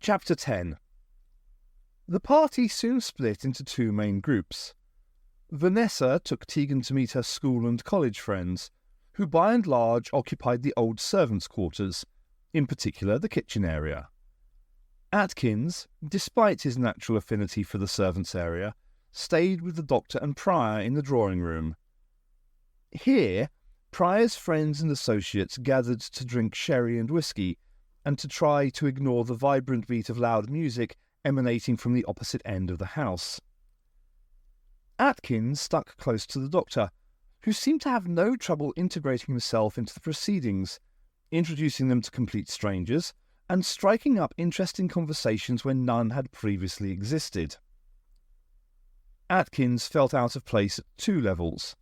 Chapter 10. The party soon split into two main groups. Vanessa took Tegan to meet her school and college friends, who by and large occupied the old servants' quarters, in particular the kitchen area. Atkins, despite his natural affinity for the servants' area, stayed with the doctor and Prior in the drawing room. Here, Prior's friends and associates gathered to drink sherry and whisky, and to try to ignore the vibrant beat of loud music emanating from the opposite end of the house. Atkins stuck close to the doctor, who seemed to have no trouble integrating himself into the proceedings, introducing them to complete strangers, and striking up interesting conversations where none had previously existed. Atkins felt out of place at two levels.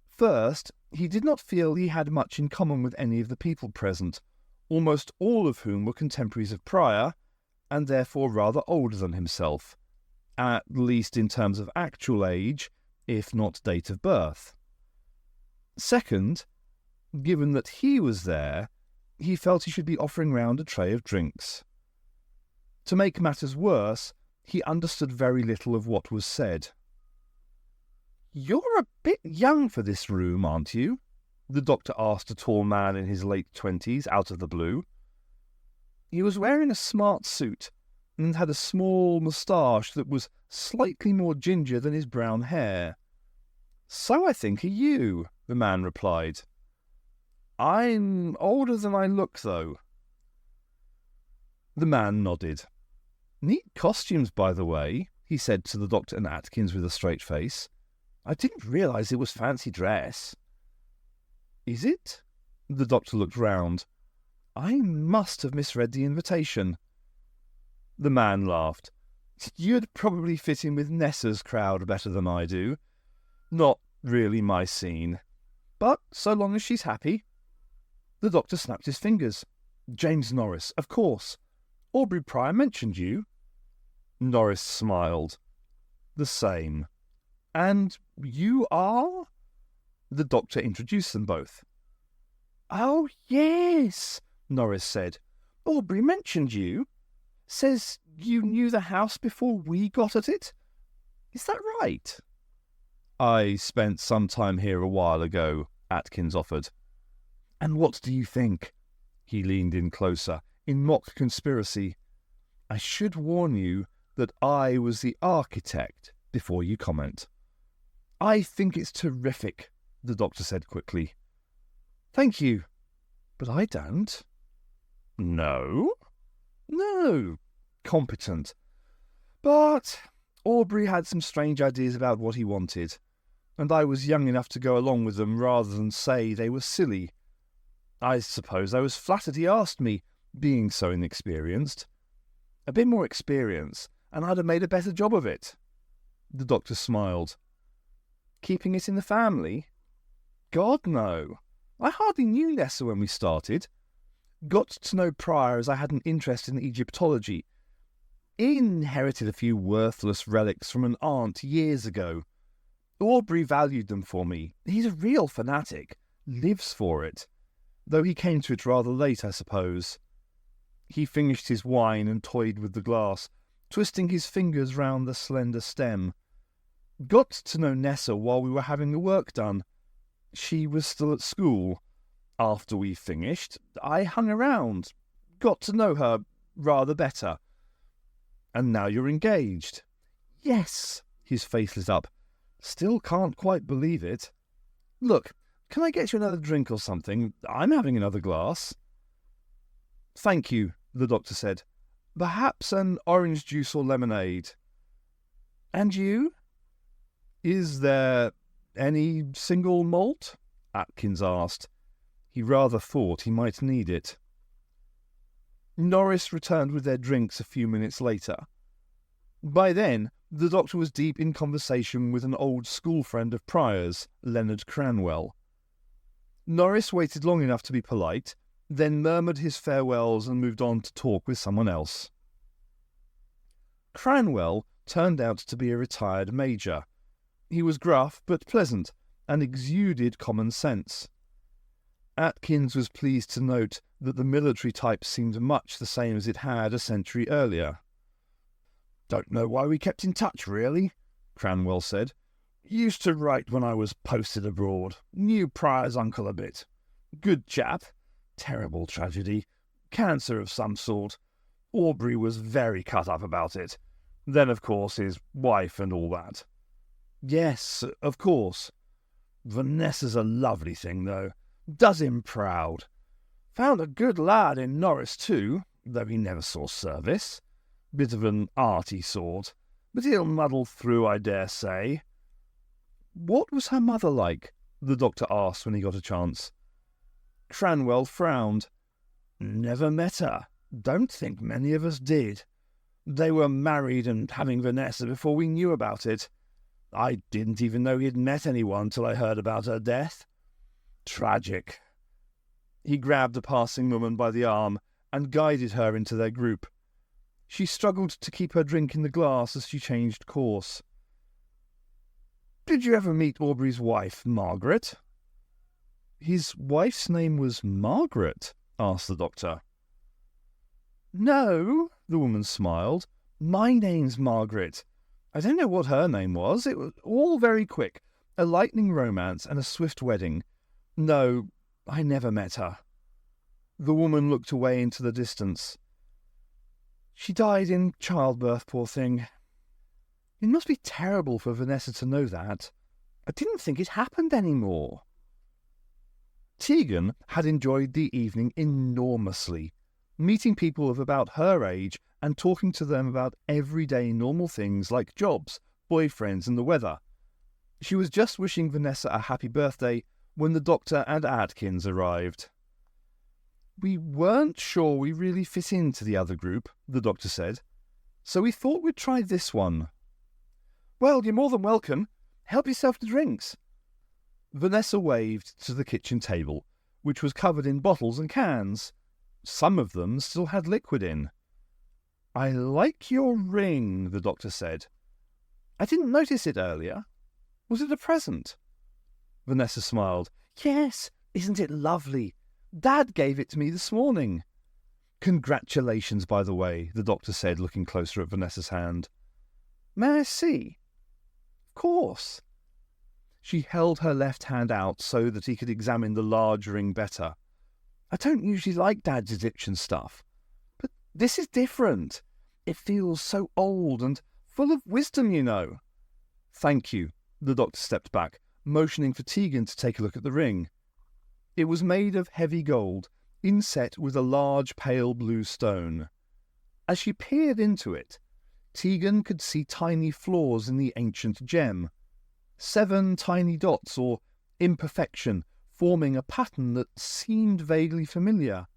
First, he did not feel he had much in common with any of the people present, almost all of whom were contemporaries of Prior, and therefore rather older than himself, at least in terms of actual age, if not date of birth. Second, given that he was there, he felt he should be offering round a tray of drinks. To make matters worse, he understood very little of what was said. "You're a bit young for this room, aren't you?" the doctor asked a tall man in his late 20s out of the blue. He was wearing a smart suit and had a small moustache that was slightly more ginger than his brown hair. "So I think are you," the man replied. "I'm older than I look, though." The man nodded. "Neat costumes, by the way," he said to the doctor and Atkins with a straight face. "I didn't realise it was fancy dress." "Is it?" The doctor looked round. "I must have misread the invitation." The man laughed. "You'd probably fit in with Nessa's crowd better than I do. Not really my scene. But so long as she's happy." The doctor snapped his fingers. "James Norris, of course. Aubrey Prior mentioned you." Norris smiled. "The same. And you are?" The doctor introduced them both. "Oh, yes," Norris said. "Aubrey mentioned you. Says you knew the house before we got at it. Is that right?" "I spent some time here a while ago," Atkins offered. "And what do you think?" He leaned in closer, in mock conspiracy. "I should warn you that I was the architect before you comment." "I think it's terrific," the doctor said quickly. "Thank you, but I don't." "No?" "No. Competent. But Aubrey had some strange ideas about what he wanted, and I was young enough to go along with them rather than say they were silly. I suppose I was flattered he asked me, being so inexperienced. A bit more experience, and I'd have made a better job of it." The doctor smiled. "Keeping it in the family?" "God, no. I hardly knew Nessa when we started. Got to know Prior as I had an interest in Egyptology. Inherited a few worthless relics from an aunt years ago. Aubrey valued them for me. He's a real fanatic. Lives for it. Though he came to it rather late, I suppose." He finished his wine and toyed with the glass, twisting his fingers round the slender stem. "Got to know Nessa while we were having the work done. She was still at school. After we finished, I hung around. Got to know her rather better. And now you're engaged." "Yes." His face lit up. "Still can't quite believe it. Look, can I get you another drink or something? I'm having another glass." "Thank you," the doctor said. "Perhaps an orange juice or lemonade." "And you?" "Is there any single malt?" Atkins asked. He rather thought he might need it. Norris returned with their drinks a few minutes later. By then, the doctor was deep in conversation with an old school friend of Prior's, Leonard Cranwell. Norris waited long enough to be polite, then murmured his farewells and moved on to talk with someone else. Cranwell turned out to be a retired major. He was gruff but pleasant, and exuded common sense. Atkins was pleased to note that the military type seemed much the same as it had a century earlier. "Don't know why we kept in touch, really," Cranwell said. "Used to write when I was posted abroad. Knew Pryor's uncle a bit. Good chap. Terrible tragedy. Cancer of some sort. Aubrey was very cut up about it. Then, of course, his wife and all that." "Yes, of course. Vanessa's a lovely thing, though. Does him proud. Found a good lad in Norris, too, though he never saw service. Bit of an arty sort, but he'll muddle through, I dare say." "What was her mother like?" the doctor asked when he got a chance. Cranwell frowned. "Never met her. Don't think many of us did. They were married and having Vanessa before we knew about it. I didn't even know he'd met anyone till I heard about her death. Tragic." He grabbed a passing woman by the arm and guided her into their group. She struggled to keep her drink in the glass as she changed course. "Did you ever meet Aubrey's wife, Margaret?" "His wife's name was Margaret?" asked the doctor. "No," the woman smiled. "My name's Margaret. I don't know what her name was. It was all very quick. A lightning romance and a swift wedding. No, I never met her." The woman looked away into the distance. "She died in childbirth, poor thing. It must be terrible for Vanessa to know that. I didn't think it happened anymore." Tegan had enjoyed the evening enormously, meeting people of about her age and talking to them about everyday normal things like jobs, boyfriends, and the weather. She was just wishing Vanessa a happy birthday when the doctor and Atkins arrived. "We weren't sure we really fit into the other group," the doctor said, "so we thought we'd try this one." "Well, you're more than welcome. Help yourself to drinks." Vanessa waved to the kitchen table, which was covered in bottles and cans. Some of them still had liquid in. "I like your ring," the doctor said. "I didn't notice it earlier. Was it a present?" Vanessa smiled. "Yes, isn't it lovely? Dad gave it to me this morning." "Congratulations, by the way," the doctor said, looking closer at Vanessa's hand. "May I see?" "Of course." She held her left hand out so that he could examine the large ring better. "I don't usually like Dad's Egyptian stuff, but this is different. It feels so old and full of wisdom, you know." "Thank you." The doctor stepped back, motioning for Tegan to take a look at the ring. It was made of heavy gold, inset with a large pale blue stone. As she peered into it, Tegan could see tiny flaws in the ancient gem. 7 tiny dots, or imperfection, forming a pattern that seemed vaguely familiar.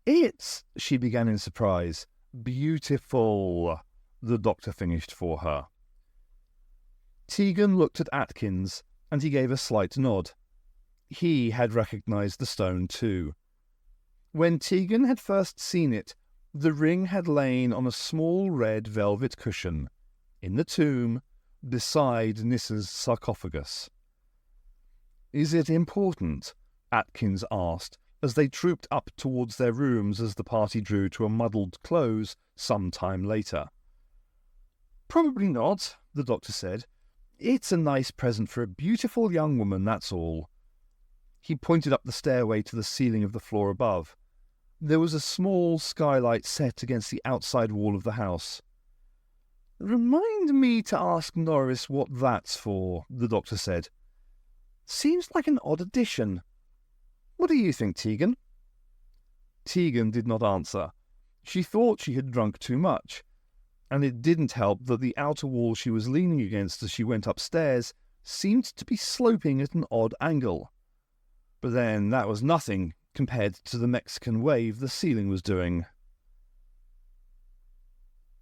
"It's," she began in surprise. "Beautiful," the doctor finished for her. Tegan looked at Atkins, and he gave a slight nod. He had recognized the stone too. When Tegan had first seen it, the ring had lain on a small red velvet cushion, in the tomb, beside Nissa's sarcophagus. "Is it important?" Atkins asked, as they trooped up towards their rooms as the party drew to a muddled close some time later. "Probably not," the doctor said. "It's a nice present for a beautiful young woman, that's all." He pointed up the stairway to the ceiling of the floor above. There was a small skylight set against the outside wall of the house. "Remind me to ask Norris what that's for," the doctor said. "Seems like an odd addition. What do you think, Tegan?" Tegan did not answer. She thought she had drunk too much, and it didn't help that the outer wall she was leaning against as she went upstairs seemed to be sloping at an odd angle. But then that was nothing compared to the Mexican wave the ceiling was doing.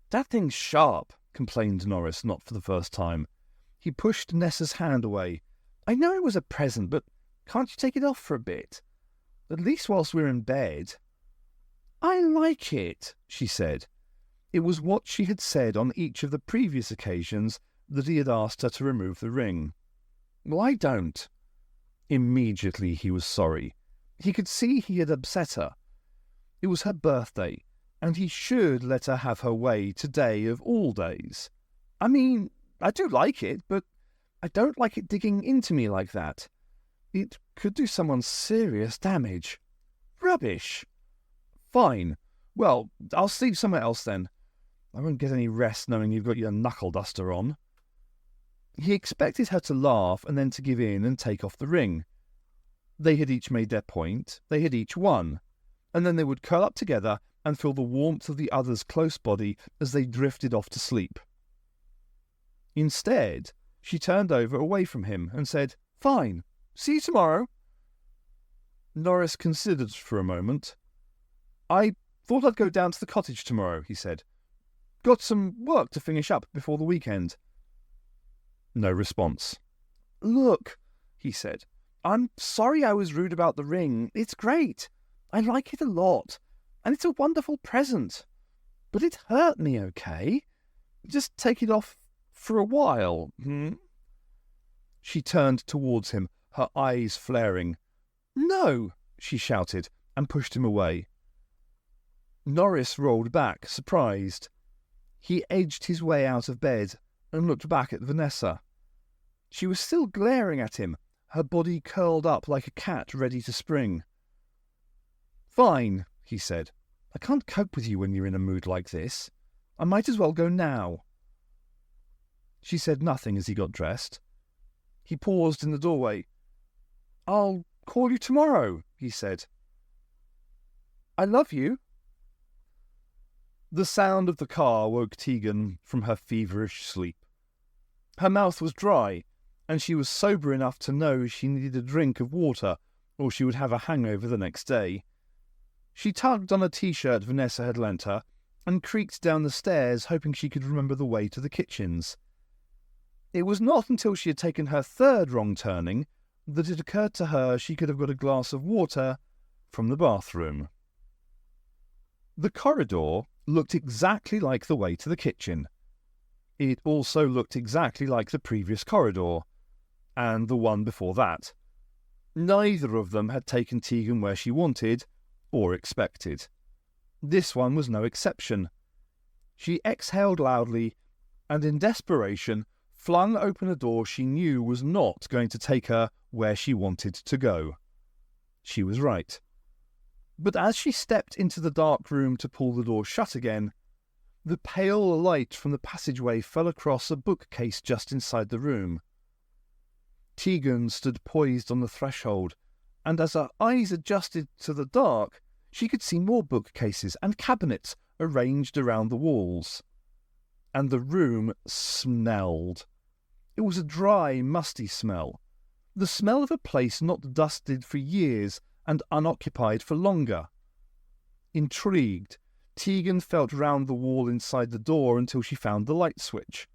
"That thing's sharp," complained Norris, not for the first time. He pushed Nessa's hand away. "I know it was a present, but can't you take it off for a bit? At least whilst we're in bed." "I like it," she said. It was what she had said on each of the previous occasions that he had asked her to remove the ring. "Well, I don't." Immediately he was sorry. He could see he had upset her. It was her birthday, and he should let her have her way today of all days. I mean, I do like it, but I don't like it digging into me like that. It could do someone serious damage. Rubbish. Fine. Well, I'll sleep somewhere else then. I won't get any rest knowing you've got your knuckle duster on. He expected her to laugh and then to give in and take off the ring. They had each made their point, they had each won, and then they would curl up together and feel the warmth of the other's close body as they drifted off to sleep. Instead, she turned over away from him and said, "Fine, see you tomorrow." Norris considered for a moment. "I thought I'd go down to the cottage tomorrow," he said. "Got some work to finish up before the weekend." No response. "Look," he said, "I'm sorry I was rude about the ring. It's great. I like it a lot. And it's a wonderful present. But it hurt me, okay? Just take it off for a while, She turned towards him, her eyes flaring. "No!" she shouted, and pushed him away. Norris rolled back, surprised. He edged his way out of bed and looked back at Vanessa. She was still glaring at him, her body curled up like a cat ready to spring. "Fine," he said. "I can't cope with you when you're in a mood like this. I might as well go now." She said nothing as he got dressed. He paused in the doorway. "I'll call you tomorrow," he said. "I love you." The sound of the car woke Tegan from her feverish sleep. Her mouth was dry, and she was sober enough to know she needed a drink of water or she would have a hangover the next day. She tugged on a t-shirt Vanessa had lent her and creaked down the stairs, hoping she could remember the way to the kitchens. It was not until she had taken her third wrong turning that it occurred to her she could have got a glass of water from the bathroom. The corridor looked exactly like the way to the kitchen. It also looked exactly like the previous corridor, and the one before that. Neither of them had taken Tegan where she wanted, or expected. This one was no exception. She exhaled loudly, and in desperation flung open a door she knew was not going to take her where she wanted to go. She was right. But as she stepped into the dark room to pull the door shut again, the pale light from the passageway fell across a bookcase just inside the room. Tegan stood poised on the threshold, and as her eyes adjusted to the dark, she could see more bookcases and cabinets arranged around the walls. And the room smelled. It was a dry, musty smell. The smell of a place not dusted for years and unoccupied for longer. Intrigued, Tegan felt round the wall inside the door until she found the light switch.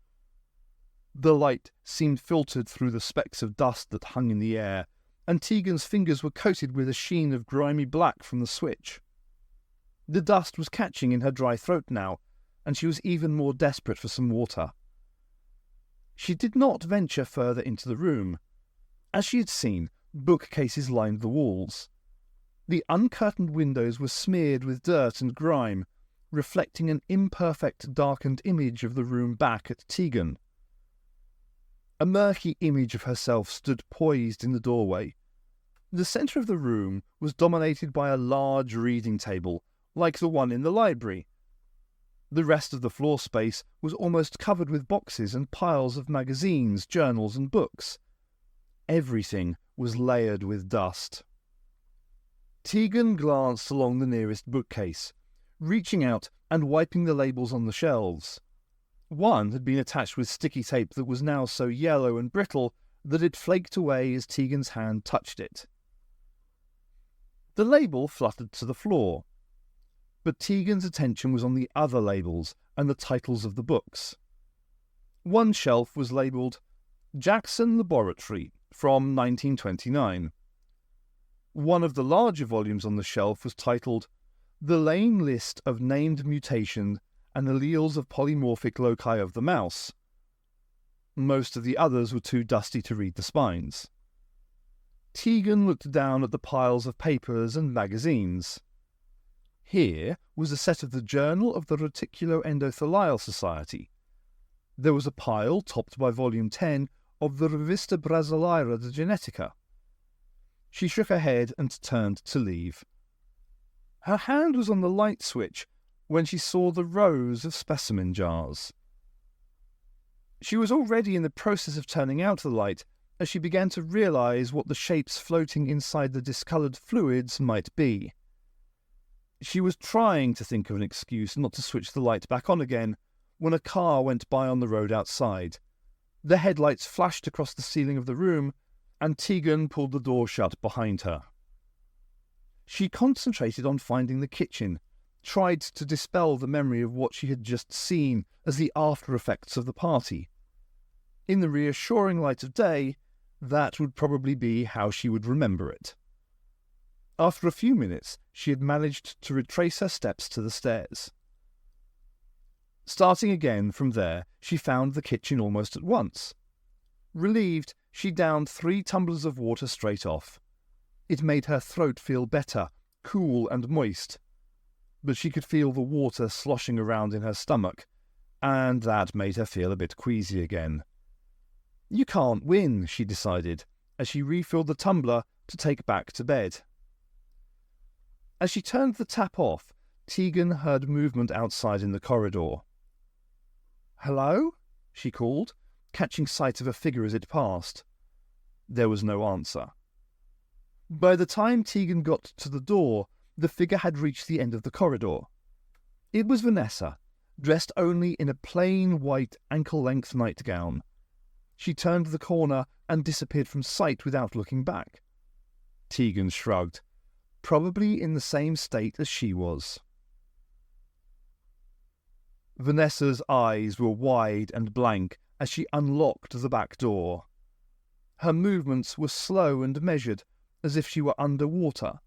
The light seemed filtered through the specks of dust that hung in the air, and Tegan's fingers were coated with a sheen of grimy black from the switch. The dust was catching in her dry throat now, and she was even more desperate for some water. She did not venture further into the room. As she had seen, bookcases lined the walls. The uncurtained windows were smeared with dirt and grime, reflecting an imperfect darkened image of the room back at Tegan. A murky image of herself stood poised in the doorway. The centre of the room was dominated by a large reading table, like the one in the library. The rest of the floor space was almost covered with boxes and piles of magazines, journals, and books. Everything was layered with dust. Tegan glanced along the nearest bookcase, reaching out and wiping the labels on the shelves. One had been attached with sticky tape that was now so yellow and brittle that it flaked away as Tegan's hand touched it. The label fluttered to the floor, but Tegan's attention was on the other labels and the titles of the books. One shelf was labelled Jackson Laboratory from 1929. One of the larger volumes on the shelf was titled The Lane List of Named Mutation and Alleles of Polymorphic Loci of the Mouse. Most of the others were too dusty to read the spines. Tegan looked down at the piles of papers and magazines. Here was a set of the Journal of the Reticuloendothelial Society. There was a pile topped by Volume 10 of the Revista Brasileira de Genetica. She shook her head and turned to leave. Her hand was on the light switch when she saw the rows of specimen jars. She was already in the process of turning out the light as she began to realize what the shapes floating inside the discolored fluids might be. She was trying to think of an excuse not to switch the light back on again when a car went by on the road outside. The headlights flashed across the ceiling of the room, and Tegan pulled the door shut behind her. She concentrated on finding the kitchen, tried to dispel the memory of what she had just seen as the after-effects of the party. In the reassuring light of day, that would probably be how she would remember it. After a few minutes, she had managed to retrace her steps to the stairs. Starting again from there, she found the kitchen almost at once. Relieved, she downed 3 tumblers of water straight off. It made her throat feel better, cool and moist. But she could feel the water sloshing around in her stomach, and that made her feel a bit queasy again. You can't win, she decided, as she refilled the tumbler to take back to bed. As she turned the tap off, Tegan heard movement outside in the corridor. "Hello?" she called, catching sight of a figure as it passed. There was no answer. By the time Tegan got to the door, the figure had reached the end of the corridor. It was Vanessa, dressed only in a plain white ankle-length nightgown. She turned the corner and disappeared from sight without looking back. Tegan shrugged, probably in the same state as she was. Vanessa's eyes were wide and blank as she unlocked the back door. Her movements were slow and measured, as if she were underwater.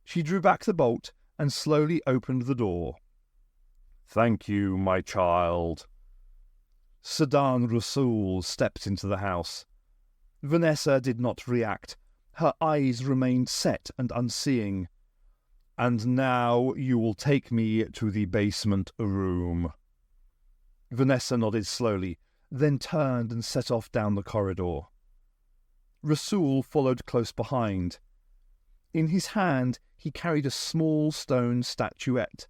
She drew back the bolt and slowly opened the door. "Thank you, my child." Sadan Rasul stepped into the house. Vanessa did not react. Her eyes remained set and unseeing. "And now you will take me to the basement room." Vanessa nodded slowly, then turned and set off down the corridor. Rasul followed close behind. In his hand he carried a small stone statuette.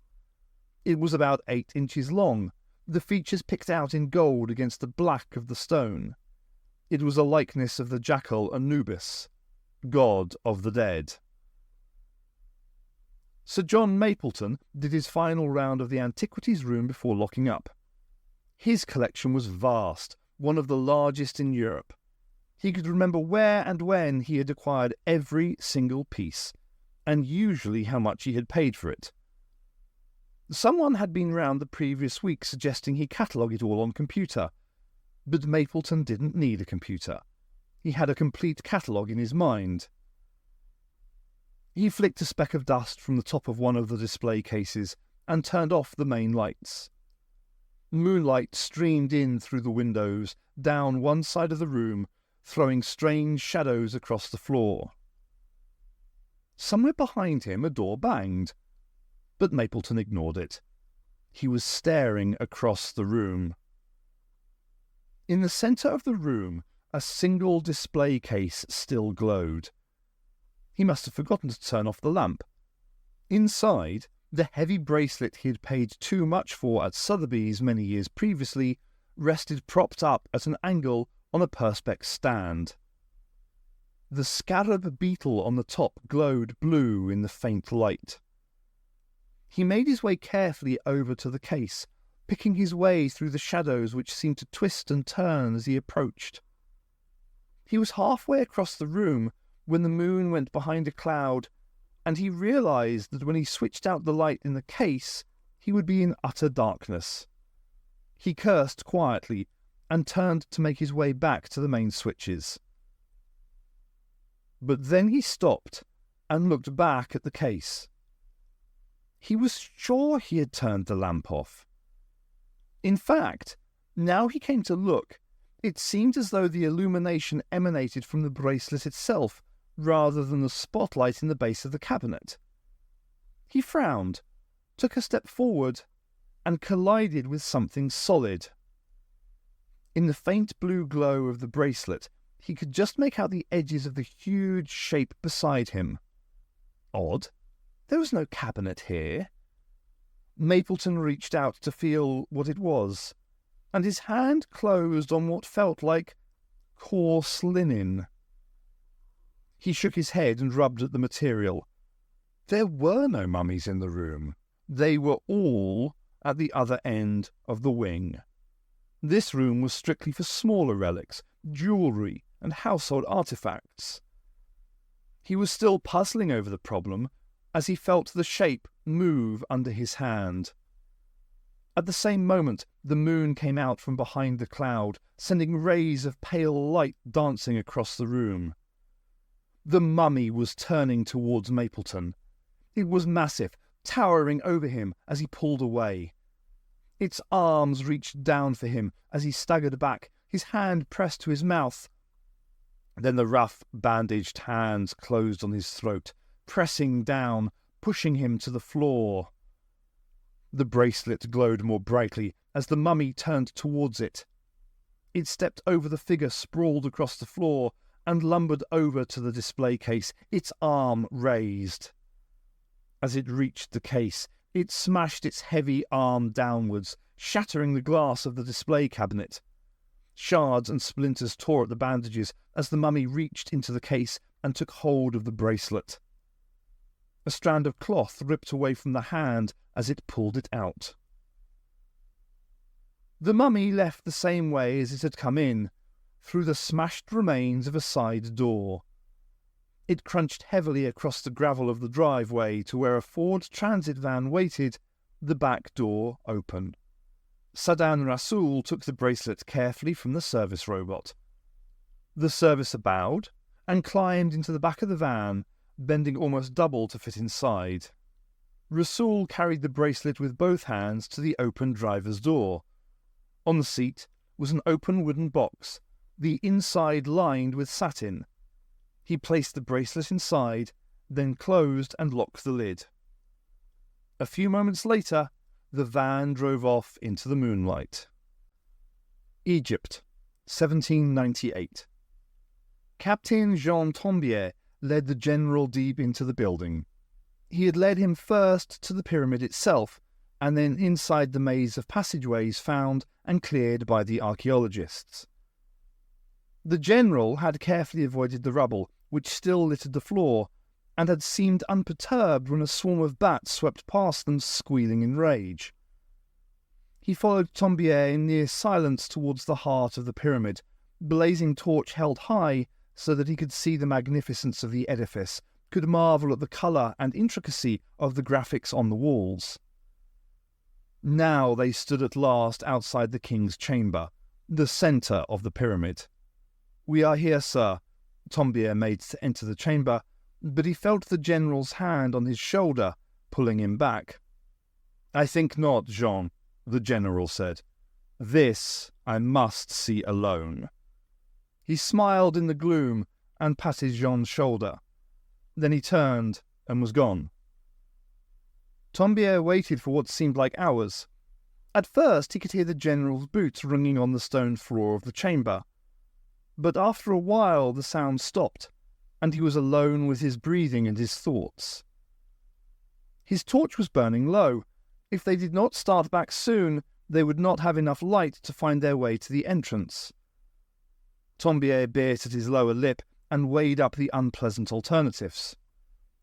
It was about 8 inches long, the features picked out in gold against the black of the stone. It was a likeness of the jackal Anubis, god of the dead. Sir John Mapleton did his final round of the antiquities room before locking up. His collection was vast, one of the largest in Europe. He could remember where and when he had acquired every single piece, and usually how much he had paid for it. Someone had been round the previous week suggesting he catalogue it all on computer, but Mapleton didn't need a computer. He had a complete catalogue in his mind. He flicked a speck of dust from the top of one of the display cases and turned off the main lights. Moonlight streamed in through the windows, down one side of the room, throwing strange shadows across the floor. Somewhere behind him a door banged, but Mapleton ignored it. He was staring across the room. In the centre of the room, a single display case still glowed. He must have forgotten to turn off the lamp. Inside, the heavy bracelet he had paid too much for at Sotheby's many years previously rested propped up at an angle on a perspex stand. The scarab beetle on the top glowed blue in the faint light. He made his way carefully over to the case, picking his way through the shadows which seemed to twist and turn as he approached. He was halfway across the room when the moon went behind a cloud, and he realized that when he switched out the light in the case, he would be in utter darkness. He cursed quietly and turned to make his way back to the main switches. But then he stopped and looked back at the case. He was sure he had turned the lamp off. In fact, now he came to look, it seemed as though the illumination emanated from the bracelet itself, rather than the spotlight in the base of the cabinet. He frowned, took a step forward, and collided with something solid. In the faint blue glow of the bracelet, he could just make out the edges of the huge shape beside him. Odd. There was no cabinet here. Mapleton reached out to feel what it was, and his hand closed on what felt like coarse linen. He shook his head and rubbed at the material. There were no mummies in the room. They were all at the other end of the wing. This room was strictly for smaller relics, jewellery, and household artefacts. He was still puzzling over the problem as he felt the shape move under his hand. At the same moment, the moon came out from behind the cloud, sending rays of pale light dancing across the room. The mummy was turning towards Mapleton. It was massive, towering over him as he pulled away. Its arms reached down for him as he staggered back, his hand pressed to his mouth. Then the rough, bandaged hands closed on his throat, pressing down, pushing him to the floor. The bracelet glowed more brightly as the mummy turned towards it. It stepped over the figure sprawled across the floor and lumbered over to the display case, its arm raised. As it reached the case, it smashed its heavy arm downwards, shattering the glass of the display cabinet. Shards and splinters tore at the bandages as the mummy reached into the case and took hold of the bracelet. A strand of cloth ripped away from the hand as it pulled it out. The mummy left the same way as it had come in, through the smashed remains of a side door. It crunched heavily across the gravel of the driveway to where a Ford Transit van waited, the back door open. Sadan Rasool took the bracelet carefully from the service robot. The servicer bowed and climbed into the back of the van, bending almost double to fit inside. Rasool carried the bracelet with both hands to the open driver's door. On the seat was an open wooden box, the inside lined with satin. He placed the bracelet inside, then closed and locked the lid. A few moments later, the van drove off into the moonlight. Egypt, 1798. Captain Jean Tombier led the general deep into the building. He had led him first to the pyramid itself, and then inside the maze of passageways found and cleared by the archaeologists. The general had carefully avoided the rubble, which still littered the floor, and had seemed unperturbed when a swarm of bats swept past them, squealing in rage. He followed Tombier in near silence towards the heart of the pyramid, blazing torch held high so that he could see the magnificence of the edifice, could marvel at the colour and intricacy of the graphics on the walls. Now they stood at last outside the king's chamber, the centre of the pyramid. "We are here, sir," Tombier made to enter the chamber, but he felt the general's hand on his shoulder, pulling him back. "I think not, Jean," the general said. "This I must see alone." He smiled in the gloom and patted Jean's shoulder. Then he turned and was gone. Tombier waited for what seemed like hours. At first he could hear the general's boots ringing on the stone floor of the chamber. But after a while the sound stopped, and he was alone with his breathing and his thoughts. His torch was burning low. If they did not start back soon, they would not have enough light to find their way to the entrance. Tombier bit at his lower lip and weighed up the unpleasant alternatives.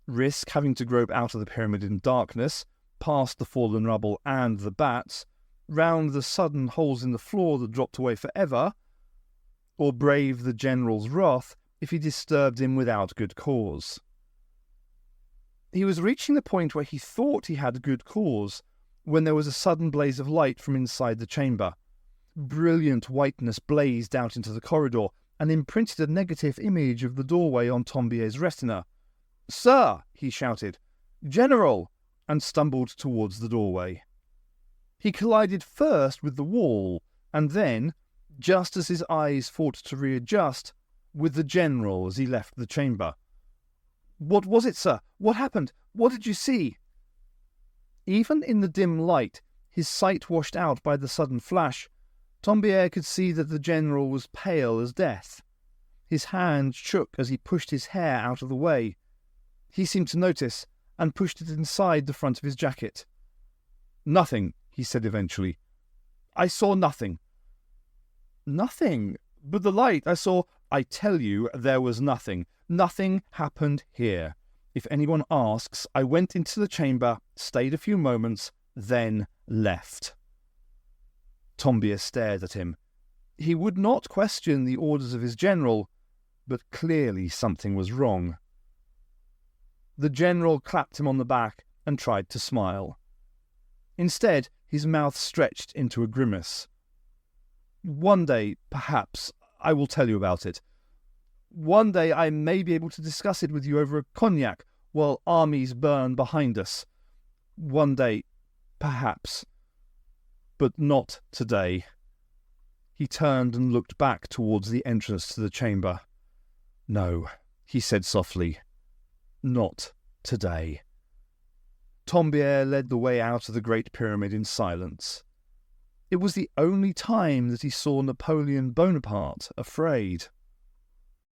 Risk having to grope out of the pyramid in darkness, past the fallen rubble and the bats, round the sudden holes in the floor that dropped away forever, or brave the general's wrath if he disturbed him without good cause. He was reaching the point where he thought he had good cause, when there was a sudden blaze of light from inside the chamber. Brilliant whiteness blazed out into the corridor and imprinted a negative image of the doorway on Tombier's retina. "Sir!" he shouted. "General!" and stumbled towards the doorway. He collided first with the wall, and then, just as his eyes fought to readjust, with the general as he left the chamber. What was it, sir? What happened? What did you see?" Even in the dim light, his sight washed out by the sudden flash, Tombiere could see that the general was pale as death. His hand shook as he pushed his hair out of the way. He seemed to notice, and pushed it inside the front of his jacket. "Nothing," he said eventually. "I saw nothing." "Nothing? But the light I saw—" "I tell you there was nothing. Nothing happened here. If anyone asks, I went into the chamber, stayed a few moments, then left." Tombiere stared at him. He would not question the orders of his general, but clearly something was wrong. The general clapped him on the back and tried to smile. Instead, his mouth stretched into a grimace. "One day, perhaps, I will tell you about it. One day I may be able to discuss it with you over a cognac while armies burn behind us. One day, perhaps. But not today." He turned and looked back towards the entrance to the chamber. "No," he said softly. "Not today." Tombiere led the way out of the Great Pyramid in silence. It was the only time that he saw Napoleon Bonaparte afraid.